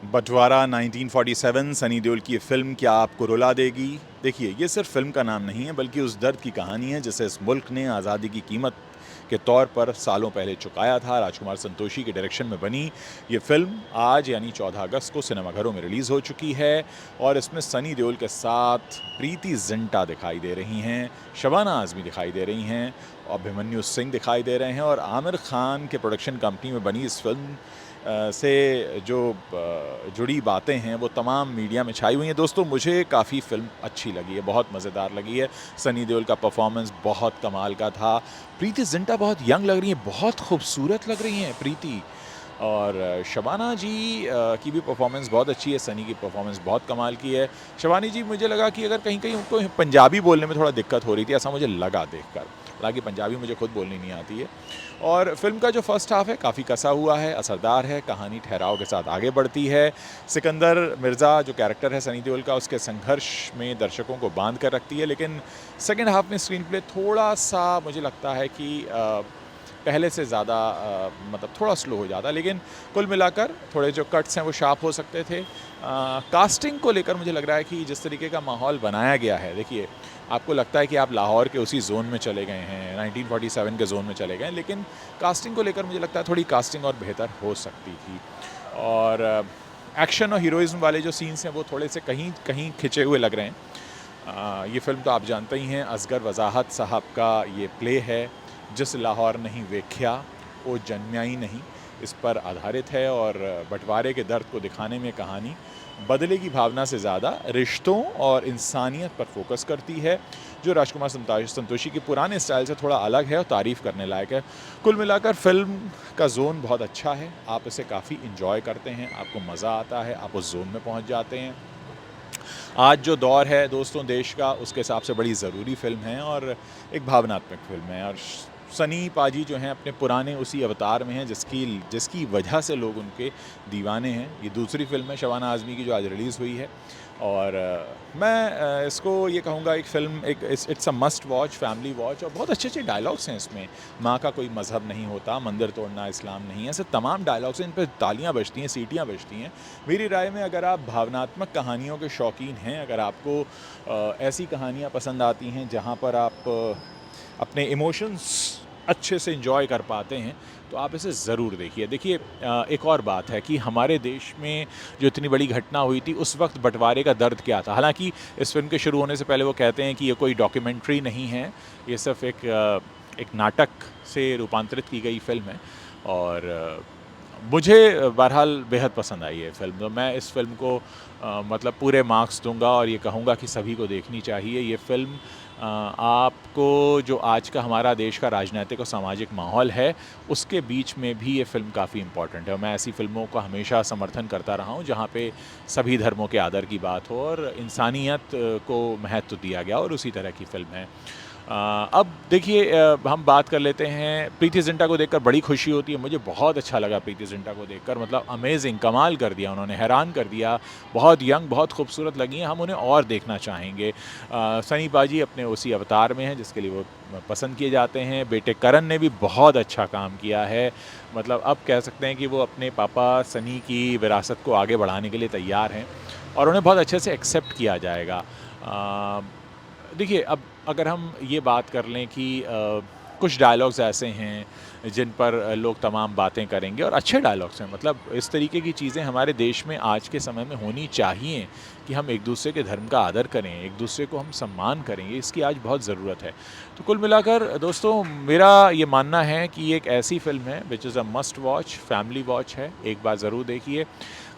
बंटवारा 1947 सनी देओल की ये फिल्म क्या आपको रुला देगी। देखिए, ये सिर्फ फिल्म का नाम नहीं है बल्कि उस दर्द की कहानी है जिसे इस मुल्क ने आज़ादी की कीमत के तौर पर सालों पहले चुकाया था। राजकुमार संतोषी के डायरेक्शन में बनी ये फिल्म आज यानी 14 अगस्त को सिनेमाघरों में रिलीज़ हो चुकी है और इसमें सनी देओल के साथ प्रीति जिंटा दिखाई दे रही हैं, शबाना आज़मी दिखाई दे रही हैं, अभिमन्यु सिंह दिखाई दे रहे हैं और आमिर खान के प्रोडक्शन कंपनी में बनी इस फिल्म से जो जुड़ी बातें हैं वो तमाम मीडिया में छाई हुई हैं। दोस्तों, मुझे काफ़ी फ़िल्म अच्छी लगी है, बहुत मज़ेदार लगी है। सनी देओल का परफॉर्मेंस बहुत कमाल का था। प्रीति जिंटा बहुत यंग लग रही हैं, बहुत खूबसूरत लग रही हैं प्रीति। और शबाना जी की भी परफॉर्मेंस बहुत अच्छी है, सनी की परफॉर्मेंस बहुत कमाल की है। शबानी जी, मुझे लगा कि अगर कहीं कहीं उनको पंजाबी बोलने में थोड़ा दिक्कत हो रही थी, ऐसा मुझे लगा देखकर। हालांकि पंजाबी मुझे खुद बोलनी नहीं आती है। और फिल्म का जो फर्स्ट हाफ है काफ़ी कसा हुआ है, असरदार है, कहानी ठहराव के साथ आगे बढ़ती है। सिकंदर मिर्ज़ा जो कैरेक्टर है सनी देओल का, उसके संघर्ष में दर्शकों को बांध कर रखती है। लेकिन सेकेंड हाफ में स्क्रीन प्ले थोड़ा सा मुझे लगता है कि पहले से ज़्यादा मतलब थोड़ा स्लो हो जाता, लेकिन कुल मिलाकर थोड़े जो कट्स हैं वो शार्प हो सकते थे। कास्टिंग को लेकर मुझे लग रहा है कि जिस तरीके का माहौल बनाया गया है, देखिए आपको लगता है कि आप लाहौर के उसी जोन में चले गए हैं, 1947 के जोन में चले गए हैं, लेकिन कास्टिंग को लेकर मुझे लगता है थोड़ी कास्टिंग और बेहतर हो सकती थी। और एक्शन और हीरोइज्म वाले जो सीन्स हैं वो थोड़े से कहीं कहीं खिंचे हुए लग रहे हैं। ये फिल्म तो आप जानते ही हैं, असगर वजाहत साहब का ये प्ले है, जिस लाहौर नहीं वेख्या वो जन्म्या ही नहीं, इस पर आधारित है। और बंटवारे के दर्द को दिखाने में कहानी बदले की भावना से ज़्यादा रिश्तों और इंसानियत पर फोकस करती है, जो राजकुमार संतोषी के पुराने स्टाइल से थोड़ा अलग है और तारीफ़ करने लायक है। कुल मिलाकर फ़िल्म का जोन बहुत अच्छा है, आप इसे काफ़ी इंजॉय करते हैं, आपको मज़ा आता है, आप उस जोन में पहुंच जाते हैं। आज जो दौर है दोस्तों देश का, उसके हिसाब से बड़ी ज़रूरी फ़िल्म है और एक भावनात्मक फ़िल्म है। और सनी पाजी जो हैं अपने पुराने उसी अवतार में हैं जिसकी वजह से लोग उनके दीवाने हैं। ये दूसरी फ़िल्म है शबाना आज़मी की जो आज रिलीज़ हुई है। और मैं इसको ये कहूँगा एक फ़िल्म, एक it's a must watch, family watch. और बहुत अच्छे अच्छे डायलॉग्स हैं इसमें। माँ का कोई मज़हब नहीं होता, मंदिर तोड़ना इस्लाम नहीं है, ऐसे तमाम डायलॉग्स हैं, इन पर तालियाँ बजती हैं, सीटियाँ बजती हैं। मेरी राय में अगर आप भावनात्मक कहानियों के शौकीन हैं, अगर आपको ऐसी कहानियाँ पसंद आती हैं जहाँ पर आप अपने इमोशंस अच्छे से इंजॉय कर पाते हैं, तो आप इसे ज़रूर देखिए। देखिए, एक और बात है कि हमारे देश में जो इतनी बड़ी घटना हुई थी उस वक्त बंटवारे का दर्द क्या था। हालांकि इस फिल्म के शुरू होने से पहले वो कहते हैं कि ये कोई डॉक्यूमेंट्री नहीं है, ये सिर्फ एक नाटक से रूपांतरित की गई फिल्म है। और मुझे बहरहाल बेहद पसंद आई है फ़िल्म। तो मैं इस फ़िल्म को मतलब पूरे मार्क्स दूंगा और ये कहूँगा कि सभी को देखनी चाहिए ये फ़िल्म। आपको जो आज का हमारा देश का राजनीतिक और सामाजिक माहौल है, उसके बीच में भी ये फ़िल्म काफ़ी इम्पॉर्टेंट है। और मैं ऐसी फ़िल्मों का हमेशा समर्थन करता रहा हूँ जहाँ पे सभी धर्मों के आदर की बात हो और इंसानियत को महत्व दिया गया, और उसी तरह की फ़िल्म है। अब देखिए, हम बात कर लेते हैं, प्रीति जिंटा को देखकर बड़ी खुशी होती है। मुझे बहुत अच्छा लगा प्रीति जिंटा को देखकर, मतलब अमेजिंग, कमाल कर दिया उन्होंने, हैरान कर दिया। बहुत यंग, बहुत खूबसूरत लगी हैं, हम उन्हें और देखना चाहेंगे। सनी पाजी अपने उसी अवतार में हैं जिसके लिए वो पसंद किए जाते हैं। बेटे करण ने भी बहुत अच्छा काम किया है, मतलब अब कह सकते हैं कि वो अपने पापा सनी की विरासत को आगे बढ़ाने के लिए तैयार हैं और उन्हें बहुत अच्छे से एक्सेप्ट किया जाएगा। देखिए, अब अगर हम ये बात कर लें कि कुछ डायलॉग्स ऐसे हैं जिन पर लोग तमाम बातें करेंगे, और अच्छे डायलॉग्स हैं, मतलब इस तरीके की चीज़ें हमारे देश में आज के समय में होनी चाहिए कि हम एक दूसरे के धर्म का आदर करें, एक दूसरे को हम सम्मान करें, इसकी आज बहुत ज़रूरत है। तो कुल मिलाकर दोस्तों, मेरा ये मानना है कि ये एक ऐसी फ़िल्म है which is a must watch, family watch है, एक बार ज़रूर देखिए।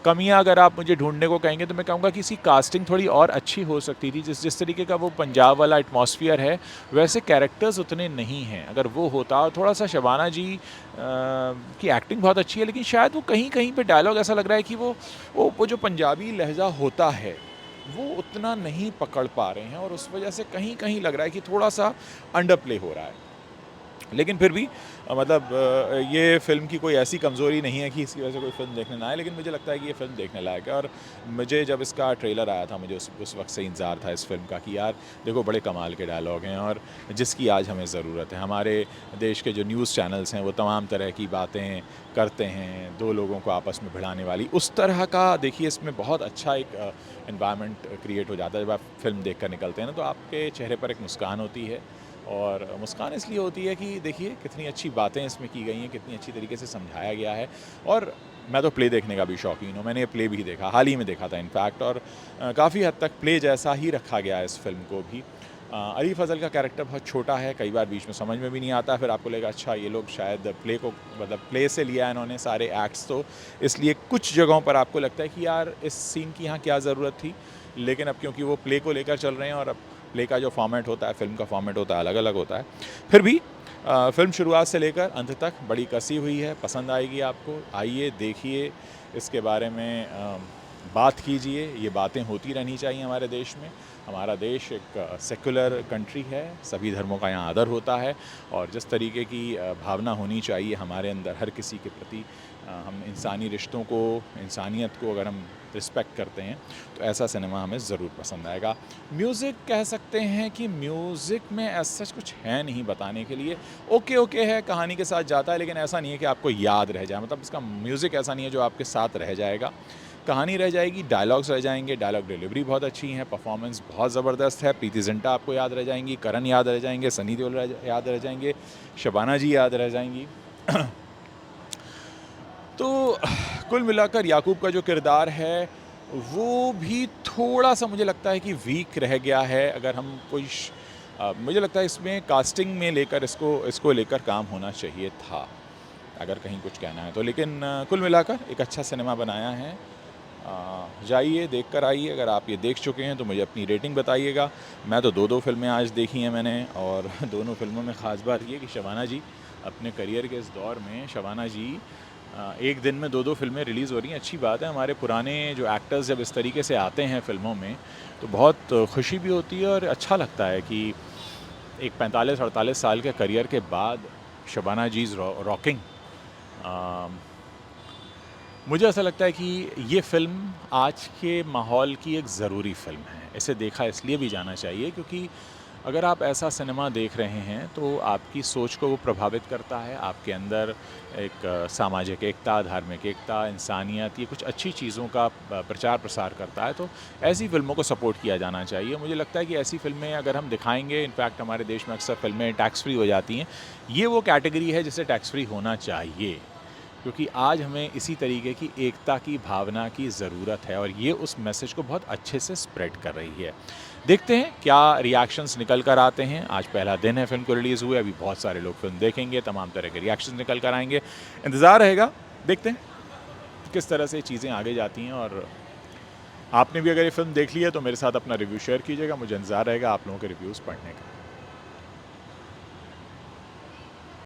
कमियां अगर आप मुझे ढूंढने को कहेंगे तो मैं कहूँगा कि इसकी कास्टिंग थोड़ी और अच्छी हो सकती थी। जिस तरीके का वो पंजाब वाला एटमॉस्फेयर है, वैसे कैरेक्टर्स उतने नहीं हैं। अगर वो होता, और थोड़ा सा शबाना जी की एक्टिंग बहुत अच्छी है, लेकिन शायद वो कहीं कहीं पे डायलॉग ऐसा लग रहा है कि वो जो पंजाबी लहजा होता है वो उतना नहीं पकड़ पा रहे हैं, और उस वजह से कहीं कहीं लग रहा है कि थोड़ा सा अंडर प्ले हो रहा है। लेकिन फिर भी मतलब ये फ़िल्म की कोई ऐसी कमज़ोरी नहीं है कि इसकी वजह से कोई फ़िल्म देखने ना आए, लेकिन मुझे लगता है कि ये फ़िल्म देखने लायक है। और मुझे जब इसका ट्रेलर आया था, मुझे उस वक्त से इंतज़ार था इस फ़िल्म का कि यार देखो बड़े कमाल के डायलॉग हैं और जिसकी आज हमें ज़रूरत है। हमारे देश के जो न्यूज़ चैनल्स हैं वो तमाम तरह की बातें करते हैं, दो लोगों को आपस में भिड़ाने वाली, उस तरह का देखिए इसमें बहुत अच्छा एक एनवायरनमेंट क्रिएट हो जाता है। जब आप फ़िल्म देख कर निकलते हैं ना, तो आपके चेहरे पर एक मुस्कान होती है, और मुस्कान इसलिए होती है कि देखिए कितनी अच्छी बातें इसमें की गई हैं, कितनी अच्छी तरीके से समझाया गया है। और मैं तो प्ले देखने का भी शौकीन हूँ, मैंने ये प्ले भी देखा, हाल ही में देखा था इनफैक्ट, और काफ़ी हद तक प्ले जैसा ही रखा गया है इस फ़िल्म को भी। अली फ़ज़ल का कैरेक्टर बहुत छोटा है, कई बार बीच में समझ में भी नहीं आता, फिर आपको लगेगा अच्छा ये लोग शायद प्ले को मतलब प्ले से लिया है इन्होंने सारे एक्ट्स, तो इसलिए कुछ जगहों पर आपको लगता है कि यार इस सीन की यहाँ क्या ज़रूरत थी। लेकिन अब क्योंकि वो प्ले को लेकर चल रहे हैं और अब प्ले का जो फॉर्मेट होता है, फ़िल्म का फॉर्मेट होता है, अलग अलग होता है, फिर भी फ़िल्म शुरुआत से लेकर अंत तक बड़ी कसी हुई है, पसंद आएगी आपको। आइए देखिए, इसके बारे में बात कीजिए, ये बातें होती रहनी चाहिए हमारे देश में। हमारा देश एक सेक्युलर कंट्री है, सभी धर्मों का यहाँ आदर होता है, और जिस तरीके की भावना होनी चाहिए हमारे अंदर हर किसी के प्रति, हम इंसानी रिश्तों को, इंसानियत को अगर हम रिस्पेक्ट करते हैं, तो ऐसा सिनेमा हमें ज़रूर पसंद आएगा। म्यूज़िक कह सकते हैं कि म्यूज़िक में ऐसा सच कुछ है नहीं बताने के लिए, ओके ओके है, कहानी के साथ जाता है, लेकिन ऐसा नहीं है कि आपको याद रह जाए, मतलब इसका म्यूज़िक ऐसा नहीं है जो आपके साथ रह जाएगा। कहानी रह जाएगी, डायलॉग्स रह जाएंगे, डायलॉग डिलीवरी बहुत अच्छी है, परफॉर्मेंस बहुत ज़बरदस्त है, प्रीति जिंटा आपको याद रह जाएंगी, करण याद रह जाएंगे, सनी देओल याद रह जाएंगे, शबाना जी याद रह जाएंगी। तो कुल मिलाकर याकूब का जो किरदार है वो भी थोड़ा सा मुझे लगता है कि वीक रह गया है। अगर हम कोई मुझे लगता है इसमें कास्टिंग में लेकर इसको लेकर काम होना चाहिए था, अगर कहीं कुछ कहना है तो। लेकिन कुल मिलाकर एक अच्छा सिनेमा बनाया है। जाइए देख कर आइए। अगर आप ये देख चुके हैं तो मुझे अपनी रेटिंग बताइएगा। मैं तो दो फिल्में आज देखी हैं मैंने, और दोनों फिल्मों में ख़ास बात ये कि शबाना जी अपने करियर के इस दौर में, शबाना जी एक दिन में दो फिल्में रिलीज़ हो रही हैं। अच्छी बात है, हमारे पुराने जो एक्टर्स जब इस तरीके से आते हैं फ़िल्मों में तो बहुत खुशी भी होती है और अच्छा लगता है कि एक 45-48 साल के करियर के बाद शबाना जी इज़ रॉकिंग। मुझे ऐसा लगता है कि ये फ़िल्म आज के माहौल की एक ज़रूरी फ़िल्म है। इसे देखा इसलिए भी जाना चाहिए क्योंकि अगर आप ऐसा सिनेमा देख रहे हैं तो आपकी सोच को वो प्रभावित करता है। आपके अंदर एक सामाजिक एकता, धार्मिक एकता, इंसानियत, ये कुछ अच्छी चीज़ों का प्रचार प्रसार करता है। तो ऐसी फ़िल्मों को सपोर्ट किया जाना चाहिए। मुझे लगता है कि ऐसी फ़िल्में अगर हम दिखाएंगे, इनफैक्ट हमारे देश में अक्सर फ़िल्में टैक्स फ्री हो जाती हैं। ये वो कैटेगरी है जिसे टैक्स फ्री होना चाहिए, क्योंकि आज हमें इसी तरीके की एकता की भावना की ज़रूरत है और ये उस मैसेज को बहुत अच्छे से स्प्रेड कर रही है। देखते हैं क्या रिएक्शंस निकल कर आते हैं। आज पहला दिन है फ़िल्म को रिलीज़ हुए, अभी बहुत सारे लोग फ़िल्म देखेंगे, तमाम तरह के रिएक्शंस निकल कर आएंगे। इंतज़ार रहेगा, देखते हैं किस तरह से चीज़ें आगे जाती हैं। और आपने भी अगर ये फ़िल्म देख ली है तो मेरे साथ अपना रिव्यू शेयर कीजिएगा। मुझे इंतज़ार रहेगा आप लोगों के रिव्यूज़ पढ़ने का।